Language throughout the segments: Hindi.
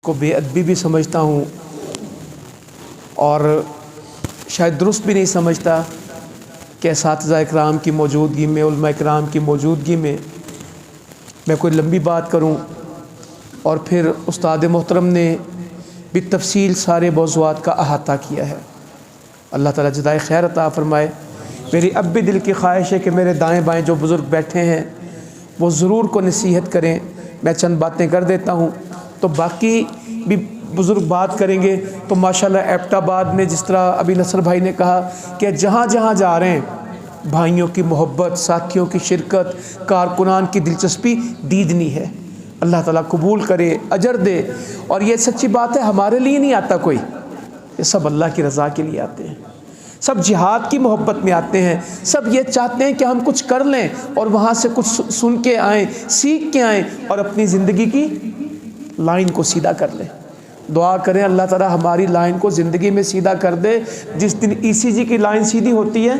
को बेअदबी भी समझता हूँ और शायद दुरुस्त भी नहीं समझता कि असातिज़ा इकराम की मौजूदगी में, उलमा इकराम की मौजूदगी में मैं कोई लंबी बात करूँ। और फिर उस्ताद मोहतरम ने बितफ़सील सारे मौज़ूआत का अहाता किया है। अल्लाह ताला जज़ाए खैर अता फ़रमाए। मेरी अब भी दिल की ख्वाहिश है कि मेरे दाएँ बाएँ जो बुज़ुर्ग बैठे हैं वो ज़रूर को नसीहत करें। मैं चंद बातें कर देता हूँ तो बाकी भी बुज़ुर्ग बात करेंगे। तो माशाल्लाह एबटाबाद में जिस तरह अभी नसर भाई ने कहा कि जहाँ जहाँ जा रहे हैं भाइयों की मोहब्बत, साथियों की शिरकत, कारकुनान की दिलचस्पी दीदनी है। अल्लाह ताला कबूल करे, अजर दे। और ये सच्ची बात है, हमारे लिए नहीं आता कोई, ये सब अल्लाह की रज़ा के लिए आते हैं। सब जिहाद की मोहब्बत में आते हैं। सब ये चाहते हैं कि हम कुछ कर लें और वहाँ से कुछ सुन के आएँ, सीख के आएँ और अपनी ज़िंदगी की लाइन को सीधा कर लें। दुआ करें अल्लाह ताला हमारी लाइन को ज़िंदगी में सीधा कर दे। जिस दिन ईसीजी की लाइन सीधी होती है,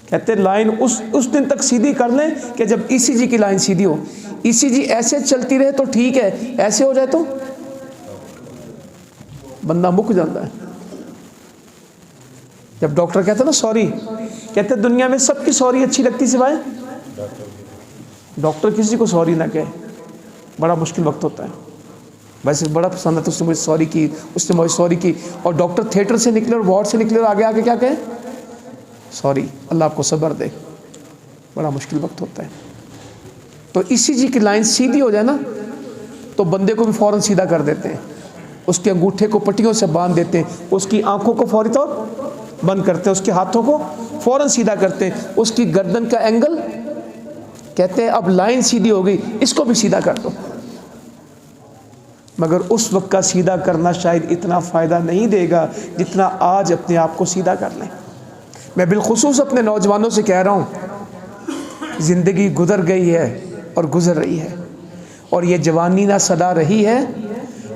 कहते लाइन उस दिन तक सीधी कर लें कि जब ईसीजी की लाइन सीधी हो। ईसीजी ऐसे चलती रहे तो ठीक है, ऐसे हो जाए तो बंदा मुक जाता है। जब डॉक्टर कहते हैं ना सॉरी, कहते दुनिया में सबकी सॉरी अच्छी लगती सिवाय डॉक्टर किसी को सॉरी ना कहे, बड़ा मुश्किल वक्त होता है। वैसे बड़ा पसंद है तो उसने मुझे सॉरी की, उसने मुझे सॉरी की, और डॉक्टर थिएटर से निकले और वार्ड से निकले और आगे आगे क्या कहे, सॉरी। अल्लाह आपको सब्र दे, बड़ा मुश्किल वक्त होता है। तो ईसीजी की लाइन सीधी हो जाए ना तो बंदे को भी फ़ौरन सीधा कर देते हैं। उसके अंगूठे को पट्टियों से बांध देते हैं, उसकी आंखों को फौरी तौर बंद करते हैं, उसके हाथों को फ़ौरन सीधा करते हैं, उसकी गर्दन का एंगल कहते हैं अब लाइन सीधी हो गई, इसको भी सीधा कर दो। मगर उस वक्त का सीधा करना शायद इतना फ़ायदा नहीं देगा जितना आज अपने आप को सीधा कर लें। मैं बिलखुसूस अपने नौजवानों से कह रहा हूँ, ज़िंदगी गुज़र गई है और गुज़र रही है, और ये जवानी ना सदा रही है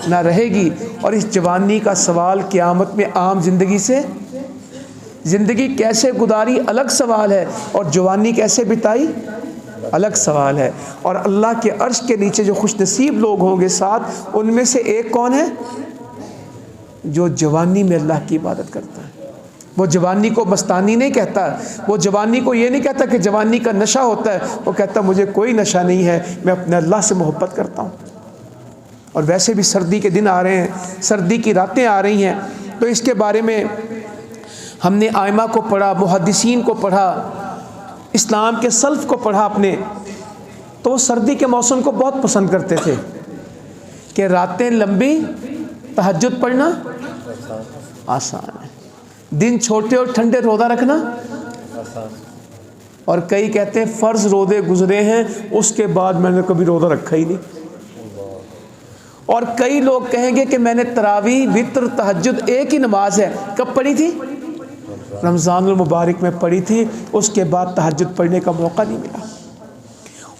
ना रहेगी। और इस जवानी का सवाल क़यामत में आम ज़िंदगी से, ज़िंदगी कैसे गुजारी अलग सवाल है, और जवानी कैसे बिताई अलग सवाल है। और अल्लाह के अर्श के नीचे जो खुश नसीब लोग होंगे साथ, उनमें से एक कौन है, जो जवानी में अल्लाह की इबादत करता है। वो जवानी को मस्तानी नहीं कहता, वो जवानी को ये नहीं कहता कि जवानी का नशा होता है, वो कहता मुझे कोई नशा नहीं है, मैं अपने अल्लाह से मोहब्बत करता हूँ। और वैसे भी सर्दी के दिन आ रहे हैं, सर्दी की रातें आ रही हैं, तो इसके बारे में हमने आइमा को पढ़ा, मुहद्दिसीन को पढ़ा, इस्लाम के सल्फ़ को पढ़ा अपने। तो सर्दी के मौसम को बहुत पसंद करते थे कि रातें लंबी, तहज्जुद पढ़ना आसान है, दिन छोटे और ठंडे रोज़ा रखना आसान। और कई कहते हैं फ़र्ज़ रोज़े गुज़रे हैं, उसके बाद मैंने कभी रोज़ा रखा ही नहीं। और कई लोग कहेंगे कि मैंने तरावी, वित्र, तहज्जुद एक ही नमाज है, कब पढ़ी थी, रमज़ानुल मुबारक में पढ़ी थी, उसके बाद तहज्जुद पढ़ने का मौका नहीं मिला।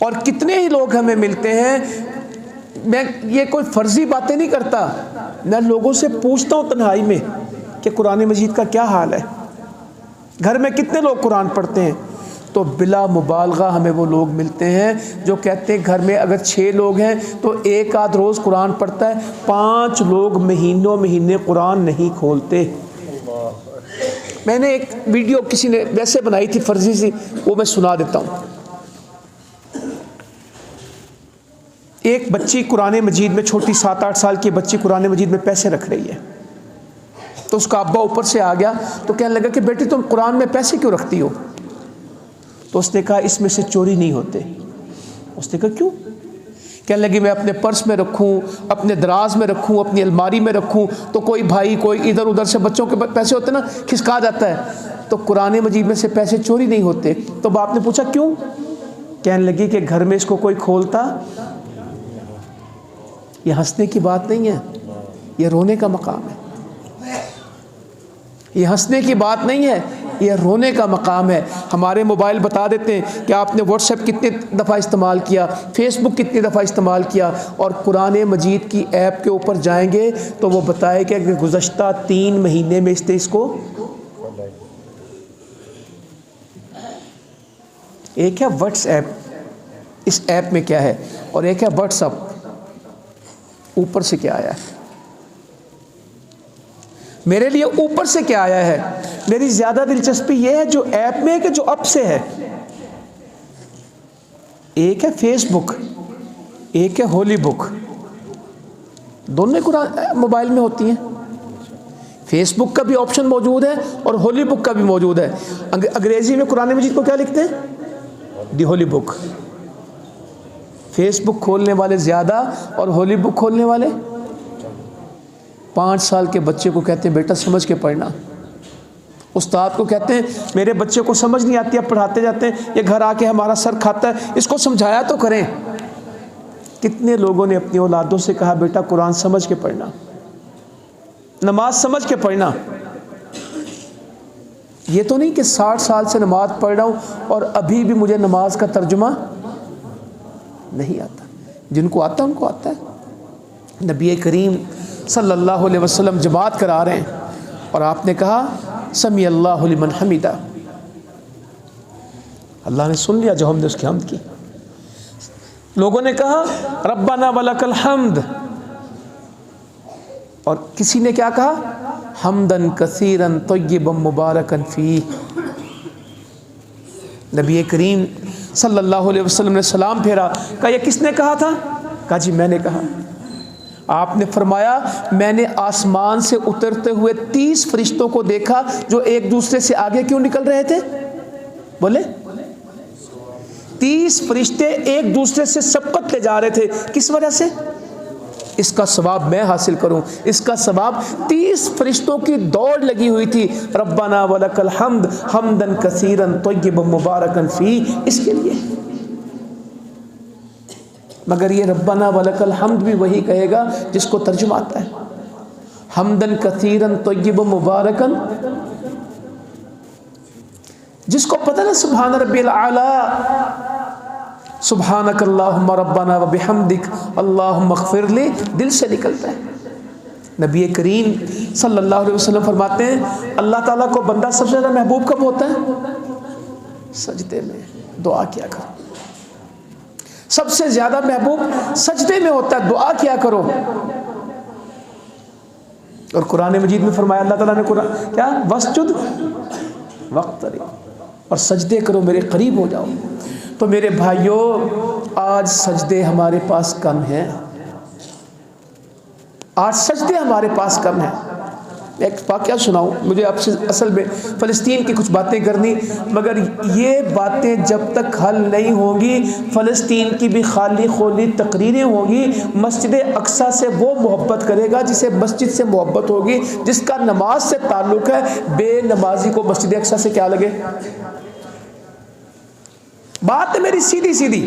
और कितने ही लोग हमें मिलते हैं, मैं ये कोई फ़र्ज़ी बातें नहीं करता, मैं लोगों से पूछता हूँ तन्हाई में कि कुरान मजीद का क्या हाल है, घर में कितने लोग कुरान पढ़ते हैं। तो बिला मुबालगा हमें वो लोग मिलते हैं जो कहते हैं घर में अगर 6 लोग हैं तो एक आध रोज़ कुरान पढ़ता है, 5 लोग महीनों महीने कुरान नहीं खोलते। मैंने एक वीडियो किसी ने वैसे बनाई थी फर्जी सी, वो मैं सुना देता हूँ। एक बच्ची कुरान मजीद में, छोटी 7-8 साल की बच्ची कुरान मजीद में पैसे रख रही है। तो उसका अब्बा ऊपर से आ गया तो कहने लगा कि बेटी तुम कुरान में पैसे क्यों रखती हो। तो उसने कहा इसमें से चोरी नहीं होते। उसने कहा क्यों। कहने लगी मैं अपने पर्स में रखूं, अपने दराज में रखूं, अपनी अलमारी में रखूं, तो कोई भाई कोई इधर उधर से बच्चों के पैसे होते ना खिसका जाता है, तो कुरान मजीद में से पैसे चोरी नहीं होते। तो बाप ने पूछा क्यों। कहने लगी कि घर में इसको कोई खोलता। ये हंसने की बात नहीं है, ये रोने का मकाम है। ये हंसने की बात नहीं है, ये रोने का मकाम है। हमारे मोबाइल बता देते हैं कि आपने व्हाट्सएप कितनी दफ़ा इस्तेमाल किया, फेसबुक कितनी दफ़ा इस्तेमाल किया, और कुरान मजीद की ऐप के ऊपर जाएंगे तो वो बताएगा कि गुज़श्ता 3 महीने में इसने इसको, एक है व्हाट्सएप, इस ऐप में क्या है, और एक है व्हाट्सएप। ऊपर से क्या आया है, मेरे लिए ऊपर से क्या आया है। मेरी ज़्यादा दिलचस्पी यह है जो ऐप में कि जो अब से है। एक है फेसबुक, एक है होली बुक, दोनों कुरान मोबाइल में होती हैं। फेसबुक का भी ऑप्शन मौजूद है और होली बुक का भी मौजूद है। अंग्रेजी में कुरान मजीद को क्या लिखते हैं? दी होली बुक। फेसबुक खोलने वाले ज़्यादा और होली बुक खोलने वाले 5 साल के बच्चे को कहते हैं बेटा समझ के पढ़ना। उस्ताद को कहते हैं मेरे बच्चे को समझ नहीं आती, अब पढ़ाते जाते हैं, ये घर आके हमारा सर खाता है, इसको समझाया तो करें। कितने लोगों ने अपनी औलादों से कहा बेटा कुरान समझ के पढ़ना, नमाज समझ के पढ़ना। ये तो नहीं कि 60 साल से नमाज पढ़ रहा हूँ और अभी भी मुझे नमाज का तर्जुमा नहीं आता। जिनको आता है उनको आता है। नबी करीम सल्लल्लाहु अलैहि वसल्लम जमात करा रहे हैं और आपने कहा समी अल्लाहु लिमन हमीदा, अल्लाह ने सुन लिया जो हमने उसकी हम्द की। लोगों ने कहा रब्बाना वलकल हम्द, और किसी ने क्या कहा हमदन कसीरन तय्यबन मुबारकन फी। नबी करीम सल्लल्लाहु अलैहि वसल्लम ने सलाम फेरा, कहा यह किसने कहा था? कहा जी मैंने कहा। आपने फरमाया मैंने आसमान से उतरते हुए 30 फरिश्तों को देखा जो एक दूसरे से आगे क्यों निकल रहे थे? बोले 30 फरिश्ते एक दूसरे से सबकत ले जा रहे थे। किस वजह से? इसका सवाब मैं हासिल करूं, इसका सवाब 30 फरिश्तों की दौड़ लगी हुई थी। रब्बाना वलकल हम्द हमदन कसीरन तय्यबन मुबारकन फी, इसके लिए। मगर ये रब्बाना वलकल हम्द भी वही कहेगा जिसको तर्जुमा आता है। हमदन कसीरन तय्यबन मुबारकन, जिसको पता ना सुभान रब्बिल आला, सुभानक अल्लाहुम्मा रब्बाना व बिहम्दिक अल्लाहुम्मा अग़फ़िरली, दिल से निकलता है। नबी करीम सल्लल्लाहु अलैहि वसल्लम फरमाते हैं अल्लाह ताला को बंदा सबसे ज़्यादा महबूब कब होता है? सजदे में। दुआ किया करो, सबसे ज़्यादा महबूब सजदे में होता है, दुआ किया करो। और कुरान मजीद में फरमाया अल्लाह ताला ने कुरान क्या वस्जुद वक़्तरिब, और सजदे करो मेरे करीब हो जाओ। तो मेरे भाइयों आज सजदे हमारे पास कम हैं, आज सजदे हमारे पास कम हैं। एक वाक़या सुनाऊं, मुझे आपसे असल में फ़लस्तीन की कुछ बातें करनी, मगर ये बातें जब तक हल नहीं होंगी फ़लस्तीन की भी खाली खोली तकरीरें होंगी। मस्जिद अक्सा से वो मोहब्बत करेगा जिसे मस्जिद से मोहब्बत होगी, जिसका नमाज से ताल्लुक़ है। बेनमाजी को मस्जिद अक्सा से क्या लगे? बात है मेरी सीधी सीधी,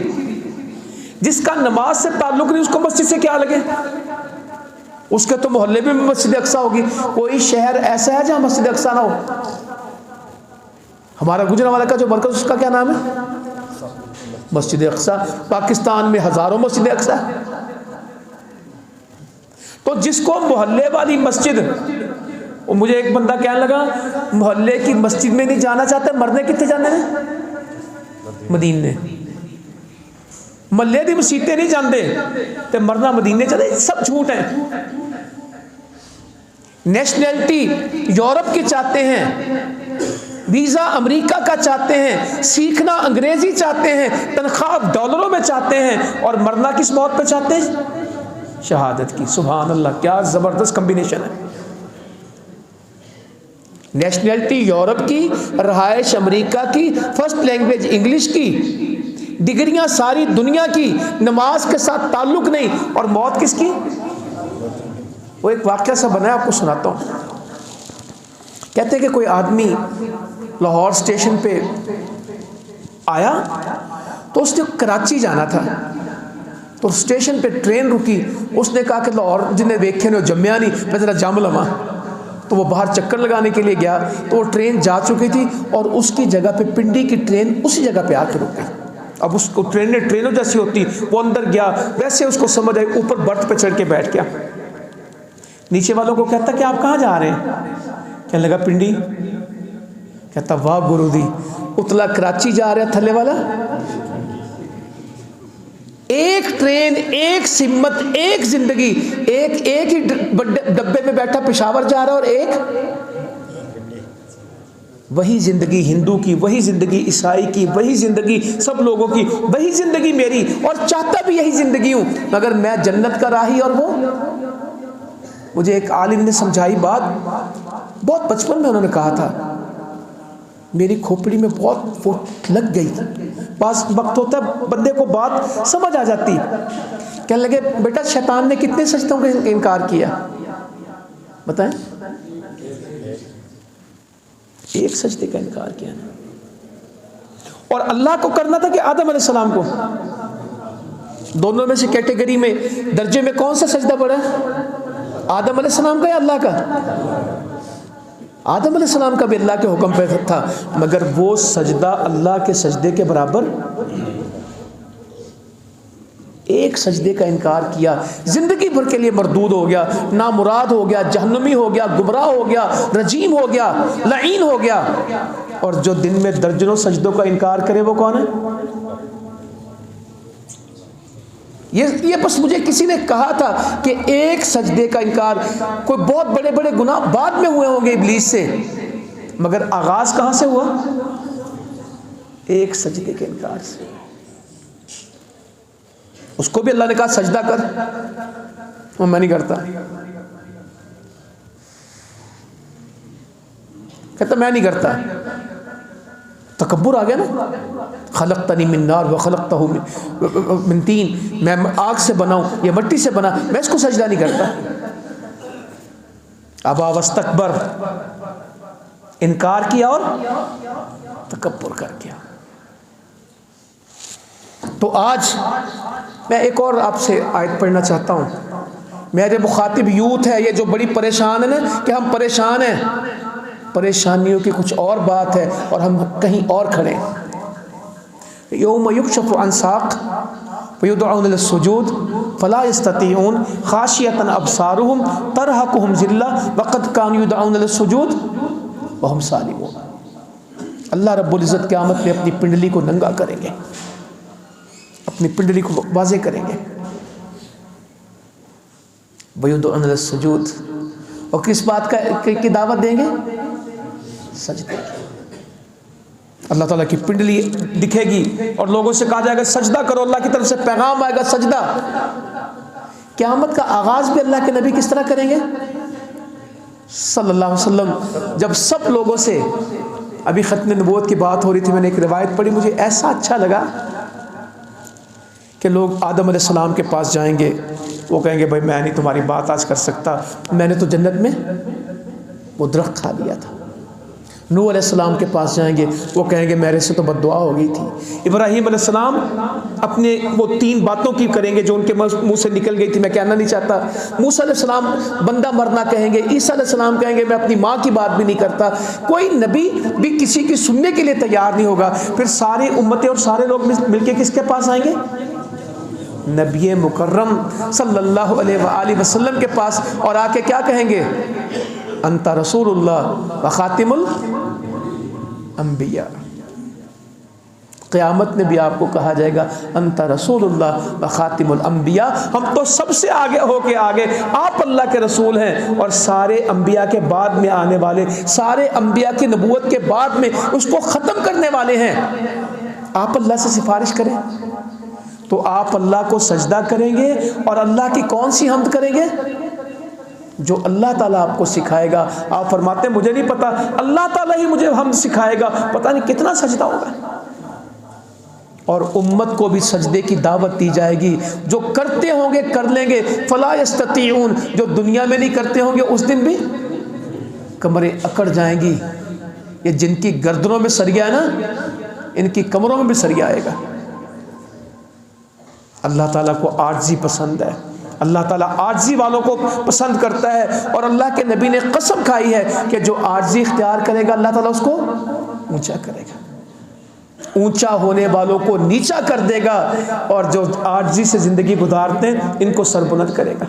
जिसका नमाज से ताल्लुक़ नहीं उसको मस्जिद से क्या लगे? उसके तो मोहल्ले में मस्जिद अक्सा होगी। कोई शहर ऐसा है जहां मस्जिद अक्सा ना हो? हमारा गुजरांवाला का जो मरकज उसका क्या नाम है? मस्जिद अक्सा। पाकिस्तान में हजारों मस्जिद अक्सा। तो जिसको मोहल्ले वाली मस्जिद, और मुझे एक बंदा कहने लगा मोहल्ले की मस्जिद में नहीं जाना चाहते, मरने कितने जाने हैं? मदीने। महल्ले दी मसीते नहीं जाते ते मरना मदीने चले। सब झूठ है। नेशनैलिटी यूरोप की चाहते हैं, वीज़ा अमेरिका का चाहते हैं, सीखना अंग्रेजी चाहते हैं, तनख्वाह डॉलरों में चाहते हैं, और मरना किस मौत पे चाहते हैं? शहादत की। सुभान अल्लाह, क्या ज़बरदस्त कम्बिनेशन है। नेशनैलिटी यूरोप की, रहायश अमेरिका की, फर्स्ट लैंग्वेज इंग्लिश की, डिग्रियां सारी दुनिया की, नमाज के साथ ताल्लुक नहीं, और मौत किसकी? वो एक वाक़या सा बना है, आपको सुनाता हूँ। कहते हैं कि कोई आदमी लाहौर स्टेशन पे आया तो उसने कराची जाना था, तो स्टेशन पे ट्रेन रुकी। उसने कहा कि लाहौर जिन्हें देखे ने जम्या नहीं, मैं ज़रा जम लवा। तो वो बाहर चक्कर लगाने के लिए गया तो वो ट्रेन जा चुकी थी और उसकी जगह पे पिंडी की ट्रेन उसी जगह पे आकर रुक गई। अब उसको ट्रेनों जैसी होती, वो अंदर गया, वैसे उसको समझ आई, ऊपर बर्थ पे चढ़ के बैठ गया। नीचे वालों को कहता कि आप कहाँ जा रहे हैं? कहने लगा पिंडी। कहता वाह गुरु दी, उतला कराची जा रहा, थल्ले वाला एक ट्रेन, एक सिम्मत, एक जिंदगी, एक ही डब्बे में बैठा पेशावर जा रहा है, और एक वही जिंदगी हिंदू की, वही जिंदगी ईसाई की, वही जिंदगी सब लोगों की, वही जिंदगी मेरी, और चाहता भी यही जिंदगी हूं, मगर मैं जन्नत का राही और वो। मुझे एक आलिम ने समझाई बात, बहुत बचपन में उन्होंने कहा था, मेरी खोपड़ी में बहुत वो लग गई। पास वक्त होता है बंदे को बात समझ आ जाती। कहने लगे, बेटा शैतान ने कितने सजदों का इनकार किया बताएं? एक सजदे का इनकार किया ना। और अल्लाह को करना था कि आदम अलैहिस्सलाम को? दोनों में से कैटेगरी में, दर्जे में कौन सा सजदा बड़ा है? आदम अलैहिस्सलाम का या अल्लाह का? आदम अलैहिस्सलाम का भी अल्लाह के हुक्म पे था, मगर वो सजदा अल्लाह के सजदे के बराबर, एक सजदे का इनकार किया, जिंदगी भर के लिए मरदूद हो गया, नामुराद हो गया, जहन्नमी हो गया, गुमराह हो गया, रजीम हो गया, लईन हो गया। और जो दिन में दर्जनों सजदों का इनकार करे वो कौन है? ये बस मुझे किसी ने कहा था कि एक सजदे का इनकार, कोई बहुत बड़े बड़े गुनाह बाद में हुए होंगे इब्लीस से, मगर आगाज कहां से हुआ? एक सजदे के इनकार से। उसको भी अल्लाह ने कहा सजदा कर, वो मैं नहीं करता, कहता मैं नहीं करता। तकब्बुर आ गया ना। खलक़तनी मिन नार व खलक़तहू मिन तीन, मैं आग से बनाऊं, ये मट्टी से बना, मैं इसको सजदा नहीं करता। अबा वस्तकबर, इनकार किया और तकब्बुर कर गया। तो आज मैं एक और आपसे आयत पढ़ना चाहता हूँ। मेरे मुखातिब यूथ है, ये जो बड़ी परेशान है ना कि हम परेशान हैं, परेशानियों की कुछ और बात है और हम कहीं और खड़े। यौम युक्शफ़ु अन साक़ व युदअून लिस्सुजूद फ़ला यस्ततीऊन ख़ाशियतन अबसारुहुम तरहक़ुहुम ज़िल्लह व क़द कानू युदअून लिस्सुजूद व हुम सालिमून। अल्लाह रब्बुल इज़्ज़त क़यामत में अपनी पिंडली को नंगा करेंगे, अपनी पिंडली को वाज़े करेंगे। व युदअून लिस्सुजूद, और किस बात की दावत देंगे? सजदे की। अल्लाह ताला की पिंडली दिखेगी और लोगों से कहा जाएगा सजदा करो, अल्लाह की तरफ से पैगाम आएगा सजदा। क़यामत का आगाज भी अल्लाह के नबी किस तरह करेंगे सल्लल्लाहु अलैहि वसल्लम? जब सब लोगों से, अभी खत्म नबूवत की बात हो रही थी, मैंने एक रिवायत पढ़ी, मुझे ऐसा अच्छा लगा कि लोग आदम अलैहिस्सलाम के पास जाएंगे, वो कहेंगे भाई मैं नहीं तुम्हारी बात आज कर सकता, मैंने तो जन्नत में वो दरख्त खा लिया था। नूह अलैहिस्सलाम के पास जाएंगे, वो कहेंगे मेरे से तो बद्दुआ हो गई थी। इब्राहीम अलैहिस्सलाम अपने वो 3 बातों की करेंगे जो उनके मुंह से निकल गई थी, मैं कहना नहीं चाहता। मूसा अलैहिस्सलाम बंदा मरना कहेंगे, ईसा अलैहिस्सलाम कहेंगे मैं अपनी माँ की बात भी नहीं करता। कोई नबी भी किसी की सुनने के लिए तैयार नहीं होगा। फिर सारी उम्मतें और सारे लोग मिलके किसके पास आएंगे? नबी मुकर्रम सल्लल्लाहु अलैहि वसल्लम के पास, और आके क्या कहेंगे? अंता रसूलुल्लाह व खातिमुल अंबिया। क़यामत में भी आपको कहा जाएगा अंता रसूलुल्लाह व खातिमुल अंबिया, हम तो सबसे आगे होके आगे, आप अल्लाह के रसूल हैं और सारे अंबिया के बाद में आने वाले, सारे अंबिया की नबूवत के बाद में उसको ख़त्म करने वाले हैं। आप अल्लाह से सिफारिश करें तो आप अल्लाह को सजदा करेंगे और अल्लाह की कौन सी हम्द करेंगे? जो अल्लाह ताला आपको सिखाएगा। आप फरमाते हैं मुझे नहीं पता, अल्लाह ताला ही मुझे हम्द सिखाएगा, पता नहीं कितना सजदा होगा। और उम्मत को भी सजदे की दावत दी जाएगी। जो करते होंगे कर लेंगे, फला यस्ततीऊन, जो दुनिया में नहीं करते होंगे उस दिन भी कमरें अकड़ जाएंगी। ये जिनकी गर्दनों में सरिया है ना, इनकी कमरों में भी सरिया आएगा। अल्लाह ताला को आजिज़ी पसंद है, अल्लाह ताला आजिज़ी वालों को पसंद करता है। और अल्लाह के नबी ने कसम खाई है कि जो आजिज़ी इख्तियार करेगा अल्लाह ताला उसको ऊंचा करेगा, ऊंचा होने वालों को नीचा कर देगा, और जो आजिज़ी से ज़िंदगी गुजारते हैं इनको सरबुलंद करेगा।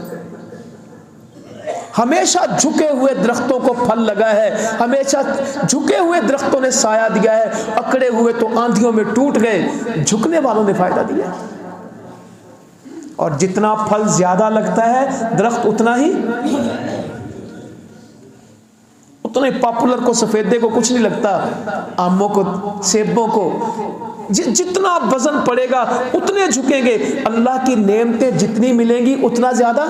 हमेशा झुके हुए दरख्तों को फल लगा है, हमेशा झुके हुए दरख्तों ने साया दिया है, अकड़े हुए तो आंधियों में टूट गए, झुकने वालों ने फ़ायदा दिया। और जितना फल ज्यादा लगता है दरख्त उतना ही पॉपुलर को, सफेदे को कुछ नहीं लगता, आमों को, सेबों को जितना वजन पड़ेगा उतने झुकेंगे। अल्लाह की नेमतें जितनी मिलेंगी उतना ज्यादा।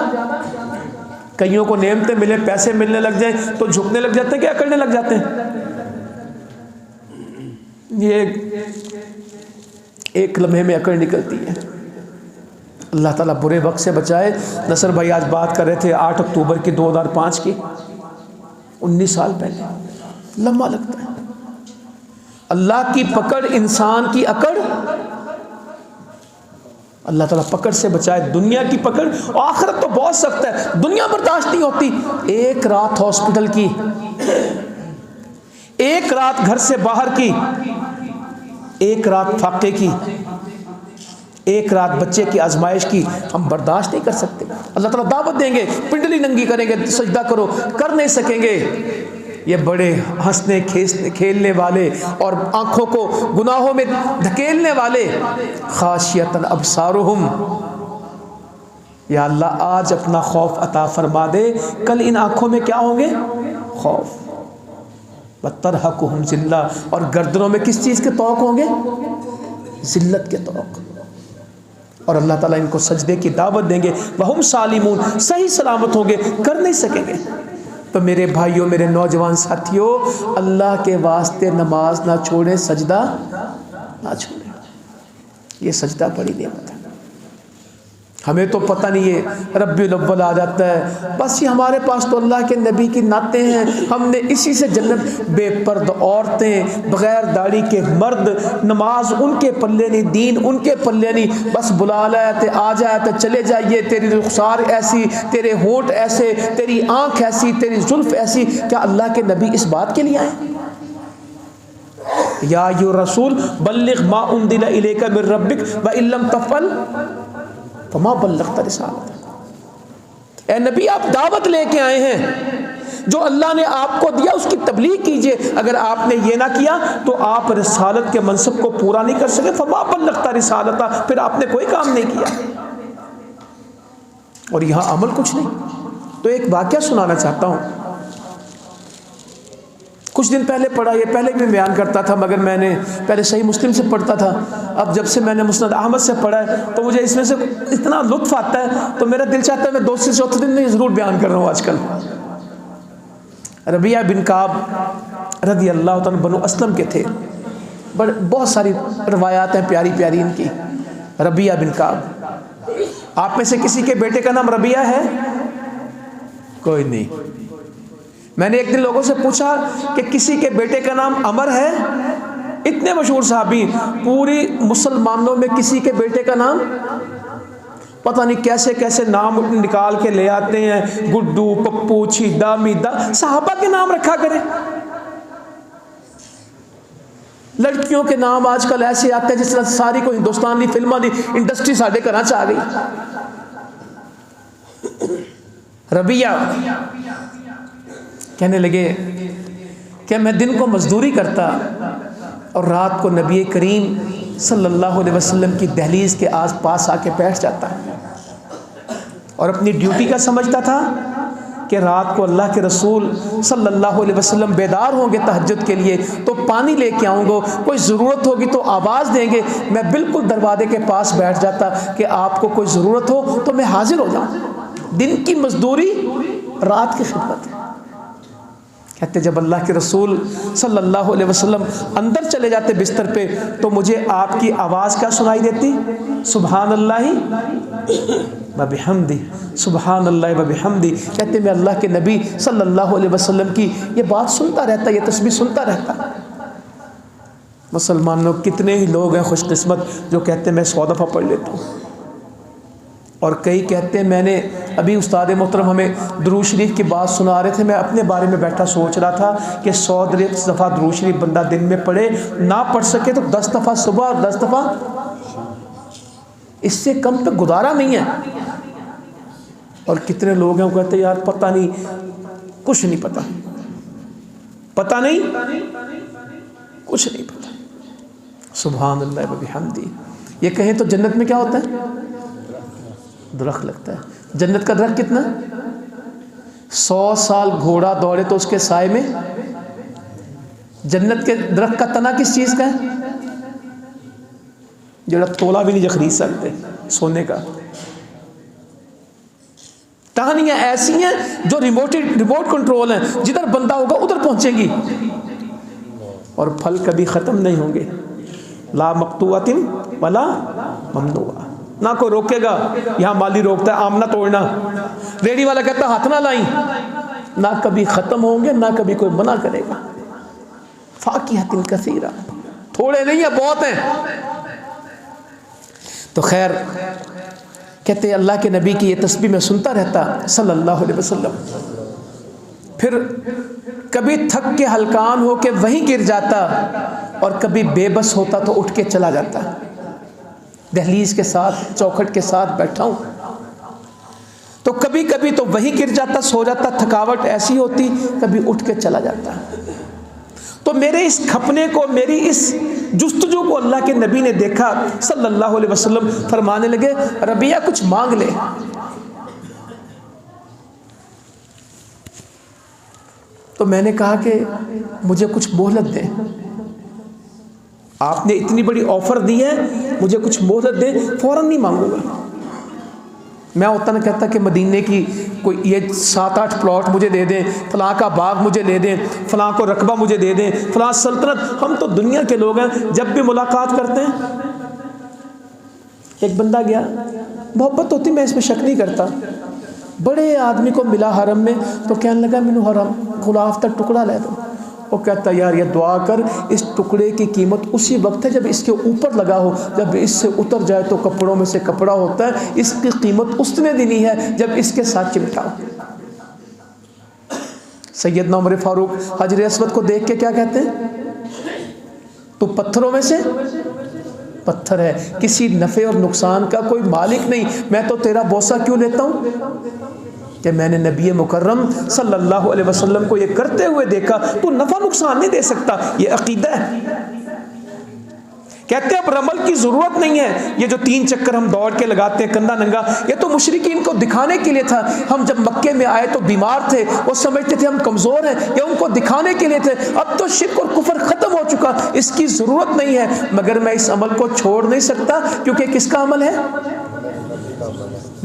कईयों को नेमतें मिले, पैसे मिलने लग जाए तो झुकने लग जाते हैं कि अकड़ने लग जाते हैं। ये एक लम्हे में अकड़ निकलती है। अल्लाह ताला बुरे वक्त से बचाए। नसर भाई आज बात कर रहे थे 8 अक्टूबर की 2005 की, 19 साल पहले। लम्बा लगता है। अल्लाह की पकड़, इंसान की अकड़। अल्लाह ताला पकड़ से बचाए। दुनिया की पकड़, आखिरत तो बहुत सख्त है, दुनिया बर्दाश्त नहीं होती। एक रात हॉस्पिटल की, एक रात घर से बाहर की, एक रात फाके की, एक रात बच्चे की आजमाइश की हम बर्दाश्त नहीं कर सकते। अल्लाह ताला दावत देंगे, पिंडली नंगी करेंगे, सजदा करो, कर नहीं सकेंगे। ये बड़े हंसने खेलने वाले और आंखों को गुनाहों में धकेलने वाले, खाशियतन अबसारुहुम, या अल्लाह आज अपना खौफ अता फरमा दे। कल इन आंखों में क्या होंगे? खौफ। वतरहकुहुम जिल्ला, और गर्दनों में किस चीज़ के तौक होंगे? जिल्लत के तौक। और अल्लाह ताला इनको सजदे की दावत देंगे, वहुम सालिमून, सही सलामत होंगे, कर नहीं सकेंगे। तो मेरे भाइयों, मेरे नौजवान साथियों, अल्लाह के वास्ते नमाज ना छोड़ें, सजदा ना छोड़ें। ये सजदा बड़ी नेमत है। हमें तो पता नहीं है, रब्बुल अव्वल आ जाता है, बस ये हमारे पास तो अल्लाह के नबी की नाते हैं, हमने इसी से जन्नत। बेपर्द औरतें, बग़ैर दाढ़ी के मर्द, नमाज उनके पल्ले नहीं, दीन उनके पल्ले नहीं, बस बुला लाया थे, आ जाए तो चले जाइए। तेरी रुखसार ऐसी, तेरे होंठ ऐसे, तेरी आँख ऐसी, तेरी जुल्फ ऐसी। क्या अल्लाह के नबी इस बात के लिए आए? या अय्युह रसूल बल्लिग मा उन्ज़िला इलैका मिर रब्बिक व इल्लम तफ़अल फमा बल्लग़्ता रिसालतह। ए नबी, आप दावत लेके आए हैं, जो अल्लाह ने आपको दिया उसकी तबलीग कीजिए। अगर आपने ये ना किया तो आप रिसालत के मनसब को पूरा नहीं कर सके। फमा बल्लग़्ता रिसालतह, फिर आपने कोई काम नहीं किया। और यहाँ अमल कुछ नहीं। तो एक वाक़या सुनाना चाहता हूँ। कुछ दिन पहले पढ़ा, ये पहले भी बयान करता था, मगर मैंने पहले सही मुस्लिम से पढ़ता था। अब जब से मैंने मुस्नद अहमद से पढ़ा है तो मुझे इसमें से इतना लुत्फ़ आता है, तो मेरा दिल चाहता है मैं 2 से 4 दिन में ज़रूर बयान कर रहा हूँ। आजकल रबिया बिन काब रज़ी अल्लाह तआला बनु असलम के थे। बहुत सारी रवायात हैं प्यारी प्यारी इनकी। रबिया बिन काब, आप में से किसी के बेटे का नाम रबिया है? कोई नहीं। मैंने एक दिन लोगों से पूछा कि किसी के बेटे का नाम अमर है? इतने मशहूर साहबी, पूरी मुसलमानों में किसी के बेटे का नाम पता नहीं कैसे कैसे नाम निकाल के ले आते हैं। गुड्डू, पप्पू, छीदा, मीदा, साहबा के नाम रखा करें। लड़कियों के नाम आजकल ऐसे आते हैं जिस तरह सारी कोई हिंदुस्तानी फिल्मां दी इंडस्ट्री साढ़े घर च आ गई। रबिया कहने लगे कि मैं दिन को मजदूरी करता और रात को नबी करीम सल्लल्लाहु अलैहि वसल्लम की दहलीज के आस पास आके बैठ जाता और अपनी ड्यूटी का समझता था कि रात को अल्लाह के रसूल सल्लल्लाहु अलैहि वसल्लम बेदार होंगे तहज्जुद के लिए, तो पानी लेके आऊँगा, कोई ज़रूरत होगी तो आवाज़ देंगे। मैं बिल्कुल दरवाजे के पास बैठ जाता कि आपको कोई ज़रूरत हो तो मैं हाजिर हो जाऊँ। दिन की मजदूरी, रात की खिदमत। कहते जब अल्लाह के रसूल सल्लल्लाहु अलैहि वसल्लम अंदर चले जाते बिस्तर पे तो मुझे आपकी आवाज़ क्या सुनाई देती? सुभान अल्लाह व बिहम्दी, सुभान अल्लाह व बिहम्दी। कहते मैं अल्लाह के नबी सल्लल्लाहु अलैहि वसल्लम की ये बात सुनता रहता, ये तस्बीह सुनता रहता। मुसलमानों कितने ही लोग हैं खुशकिस्मत जो कहते हैं मैं 100 दफ़ा पढ़ लेता हूँ, और कई कहते हैं मैंने अभी उस्ताद मोहतरम हमें दुरूद शरीफ की बात सुना रहे थे, मैं अपने बारे में बैठा सोच रहा था कि 100 दफ़ा दुरूद शरीफ बंदा दिन में पढ़े, ना पढ़ सके तो 10 दफ़ा सुबह और 10 दफ़ा, इससे कम पे गुजारा नहीं है। और कितने लोग हैं वो कहते हैं यार पता नहीं, कुछ नहीं पता, पता नहीं, कुछ नहीं पता। सुभान अल्लाह व बिहम्दी ये कहें तो जन्नत में क्या होता है? दरख्त लगता है। जन्नत का दरख्त कितना? 100 साल घोड़ा दौड़े तो उसके साए में। जन्नत के दरख्त का तना किस चीज़ का है? जो तोला भी नहीं खरीद सकते, सोने का। टहनियाँ ऐसी हैं जो रिमोट कंट्रोल हैं, जिधर बंदा होगा उधर पहुंचेंगी, और फल कभी ख़त्म नहीं होंगे। ला मक़तूअतिन वला ममनूआ, ना कोई रोकेगा। यहाँ माली रोकता है आमना तोड़ना, रेडी वाला कहता है हाथ ना लाई, ना कभी ख़त्म होंगे, ना कभी कोई मना करेगा। फ़ाकिहतिन कसीरा, थोड़े नहीं है, बहुत हैं। तो खैर कहते अल्लाह के नबी की ये तस्बीह मैं सुनता रहता सल्लल्लाहु अलैहि वसल्लम। फिर कभी थक के हलकान हो के वहीं गिर जाता, और कभी बेबस होता तो उठ के चला जाता। दहलीज के साथ चौखट के साथ बैठा हूँ, तो कभी कभी तो वहीं गिर जाता, सो जाता, थकावट ऐसी होती, कभी उठ के चला जाता। तो मेरे इस खपने को, मेरी इस जुस्तजू को अल्लाह के नबी ने देखा सल्लल्लाहु अलैहि वसल्लम। फरमाने लगे रबिया कुछ मांग ले। तो मैंने कहा कि मुझे कुछ मोहलत दे, आपने इतनी बड़ी ऑफर दी है, मुझे कुछ मोहलत दे, फौरन नहीं मांगूंगा। मैं होता ना कहता कि मदीने की कोई ये 7-8 प्लॉट मुझे दे दें, फलां का बाग मुझे ले दें, फलां को रकबा मुझे दे दें, फलां सल्तनत। हम तो दुनिया के लोग हैं, जब भी मुलाकात करते हैं। एक बंदा गया, मोहब्बत होती, मैं इसमें शक नहीं करता, बड़े आदमी को मिला हरम में, तो कहने लगा मैनू हरम गुलाफ तक टुकड़ा ले दो। वो कहता यार ये दुआ कर, इस टुकड़े की कीमत उसी वक्त है जब इसके ऊपर लगा हो, जब इससे उतर जाए तो कपड़ों में से कपड़ा होता है, इसकी कीमत उसने देनी है जब इसके साथ चिमटा हो। सैयदना उमर फारूक हजर अस्वद को देख के क्या कहते हैं? तू पत्थरों में से पत्थर है, किसी नफ़े और नुकसान का कोई मालिक नहीं, मैं तो तेरा बोसा क्यों लेता हूँ कि मैंने नबी मुकर्रम सल्लल्लाहु अलैहि वसल्लम को ये करते हुए देखा। तो नफ़ा नुकसान नहीं दे सकता, ये अकीदा है। कहते हैं अब रमल की ज़रूरत नहीं है, ये जो 3 चक्कर हम दौड़ के लगाते हैं कंधा नंगा, ये तो मुशरिकीन को दिखाने के लिए था। हम जब मक्के में आए तो बीमार थे, वो समझते थे हम कमज़ोर हैं, ये उनको दिखाने के लिए थे। अब तो शिर्क और कुफर ख़त्म हो चुका, इसकी ज़रूरत नहीं है। मगर मैं इस अमल को छोड़ नहीं सकता, क्योंकि किसका अमल है?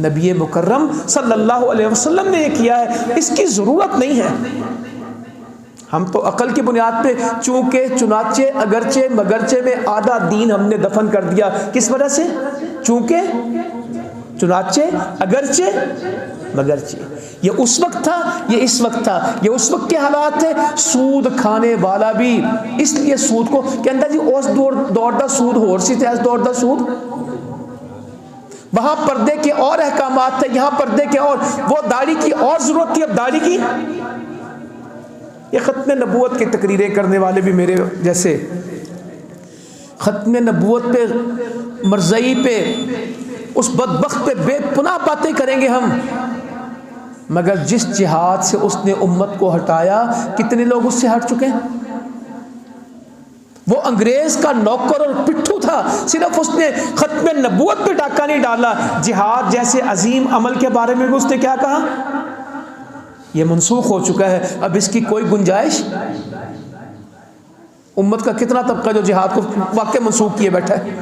नबी मुकर्रम सल्लल्लाहु अलैहि वसल्लम ने ये किया है, इसकी ज़रूरत नहीं है। हम तो अकल की बुनियाद पे चूंकि चुनाचे अगरचे मगरचे में आधा दीन हमने दफन कर दिया। किस वजह से? चूंकि चुनाचे अगरचे मगरचे। ये उस वक्त था, ये इस वक्त था, ये उस वक्त के हालात थे। सूद खाने वाला भी इसलिए सूद को कहता जी उस दौड़ दा सूद होर सी थे, दौड़ दा सूद। वहां पर्दे के और अहकामात थे, यहाँ पर्दे के और। वो दाढ़ी की और जरूरत थी, अब दाढ़ी की। ये खत्म नबूवत की तकरीरें करने वाले भी मेरे जैसे खत्म नबूवत पे, मरज़ई पे, उस बदबख्त पे बेपनाह बातें करेंगे हम। मगर जिस जिहाद से उसने उम्मत को हटाया, कितने लोग उससे हट चुके हैं? वो अंग्रेज का नौकर और पिट्ठू था, सिर्फ उसने खत्म नबूवत पे डाका नहीं डाला। जिहाद जैसे अजीम अमल के बारे में भी उसने क्या कहा? ये मनसूख हो चुका है, अब इसकी कोई गुंजाइश। उम्मत का कितना तबका जो जिहाद को वाकई मनसूख किए बैठा है।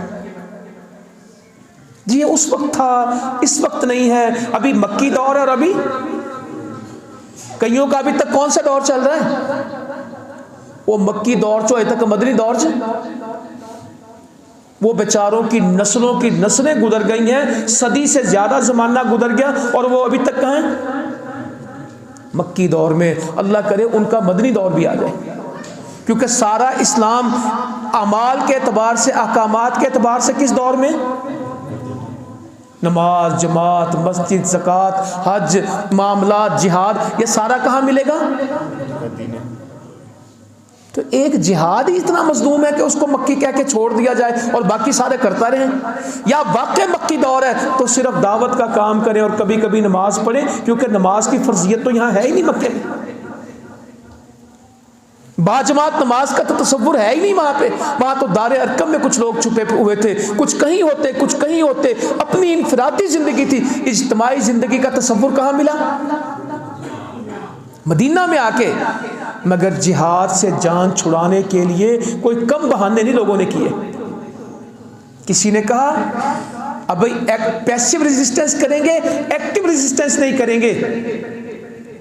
जी ये उस वक्त था, इस वक्त नहीं है। अभी मक्की दौर है, और अभी कईयों का अभी तक कौन सा दौर चल रहा है? वो मक्की दौर चो अभी तक मदनी दौर च। वो बेचारों की नस्लों की नस्लें गुजर गई हैं, सदी से ज्यादा जमाना गुजर गया, और वो अभी तक कहाँ हैं? मक्की दौर में। अल्लाह करे उनका मदनी दौर भी आ जाए, क्योंकि सारा इस्लाम अमाल के एतबार से, अहकामात के एतबार से किस दौर में? नमाज, जमात, मस्जिद, ज़कात, हज, मामलात, जिहाद, ये सारा कहाँ मिलेगा? तो एक जिहाद ही इतना मजलूम है कि उसको मक्की कह के छोड़ दिया जाए और बाकी सारे करता रहें। या वाकई मक्की दौर है तो सिर्फ दावत का काम करें और कभी कभी नमाज पढ़ें, क्योंकि नमाज की फर्जियत तो यहाँ है ही नहीं मक्के में। बाजमात नमाज का तो तसव्वुर है ही नहीं वहाँ पे। वहाँ तो दारे अरकम में कुछ लोग छुपे हुए थे, कुछ कहीं होते कुछ कहीं होते, अपनी इनफरादी ज़िंदगी थी। इज्तिमाई ज़िंदगी का तसव्वुर कहाँ मिला? मदीना में आके। मगर जिहाद से जान छुड़ाने के लिए कोई कम बहाने नहीं लोगों ने किए। किसी ने कहा अब भाई पैसिव रेजिस्टेंस करेंगे, एक्टिव रेजिस्टेंस नहीं करेंगे,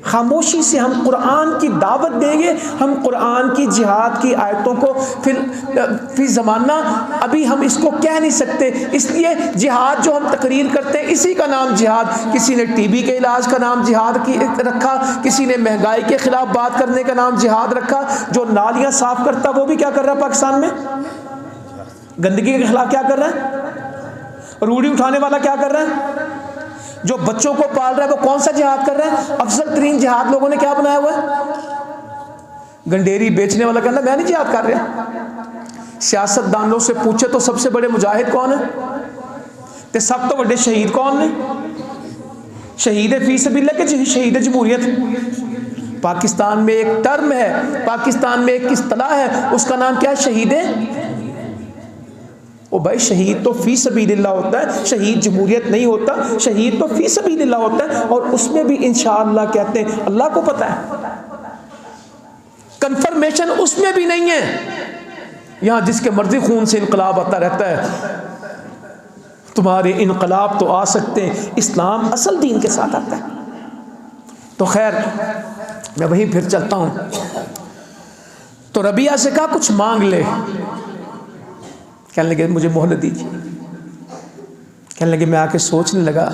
खामोशी से हम कुरान की दावत देंगे, हम कुरान की जिहाद की आयतों को फिर ज़माना अभी हम इसको कह नहीं सकते, इसलिए जिहाद जो हम तकरीर करते हैं इसी का नाम जिहाद। किसी ने टीबी के इलाज का नाम जिहाद की रखा, किसी ने महंगाई के खिलाफ बात करने का नाम जिहाद रखा। जो नालियाँ साफ करता वो भी क्या कर रहा है पाकिस्तान में? गंदगी के खिलाफ क्या कर रहा है? रूढ़ी उठाने वाला क्या कर रहा है? जो बच्चों को पाल रहा है वो कौन सा जिहाद कर रहा है? अफजल तरीन जिहाद लोगों ने क्या बनाया हुआ है? गंडेरी बेचने वाला कहना मैं नहीं जिहाद कर रहा। सियासतदानों से पूछे तो सबसे बड़े मुजाहिद कौन है ते सब तो बड़े शहीद कौन ने? शहीद फी सबिल्लाह के शहीद जमहूरियत। पाकिस्तान में एक टर्म है, पाकिस्तान में एक इस्तिलाह है, उसका नाम क्या है? शहीद। ओ भाई शहीद तो फी सबीलिल्लाह होता है, शहीद जमहूरियत नहीं होता, शहीद तो फी सबीलिल्लाह होता है। और उसमें भी इंशाअल्लाह कहते हैं, अल्लाह को पता है, कंफर्मेशन उसमें भी नहीं है। यहां जिसके मर्जी खून से इनकलाब आता रहता है, तुम्हारे इनकलाब तो आ सकते हैं, इस्लाम असल दीन के साथ आता है। तो खैर मैं वहीं फिर चलता हूं। तो रबिया से कहा कुछ मांग ले। कहने लगे मुझे मोहलत दीजिए। कहने लगे मैं आके सोचने लगा,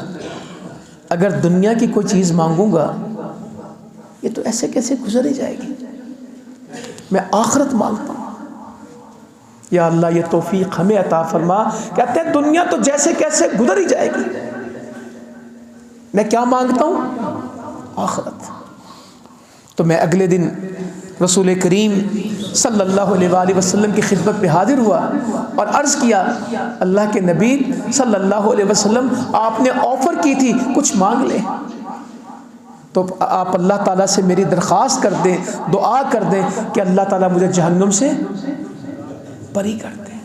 अगर दुनिया की कोई चीज़ मांगूंगा ये तो ऐसे कैसे गुजर ही जाएगी, मैं आखिरत मांगता हूँ। या अल्लाह ये तौफीक हमें अता फरमा। कहते हैं दुनिया तो जैसे कैसे गुजर ही जाएगी, मैं क्या मांगता हूँ? आखिरत। तो मैं अगले दिन रसूल करीम सल्लल्लाहु अलैहि वसल्लम की खिदमत पे हाजिर हुआ और अर्ज़ किया, अल्लाह के नबी सल्लल्लाहु अलैहि वसल्लम आपने ऑफ़र की थी कुछ मांग ले, तो आप अल्लाह ताला से मेरी दरख्वास्त कर दें, दुआ कर दें कि अल्लाह ताला मुझे जहन्नुम से बरी कर दे।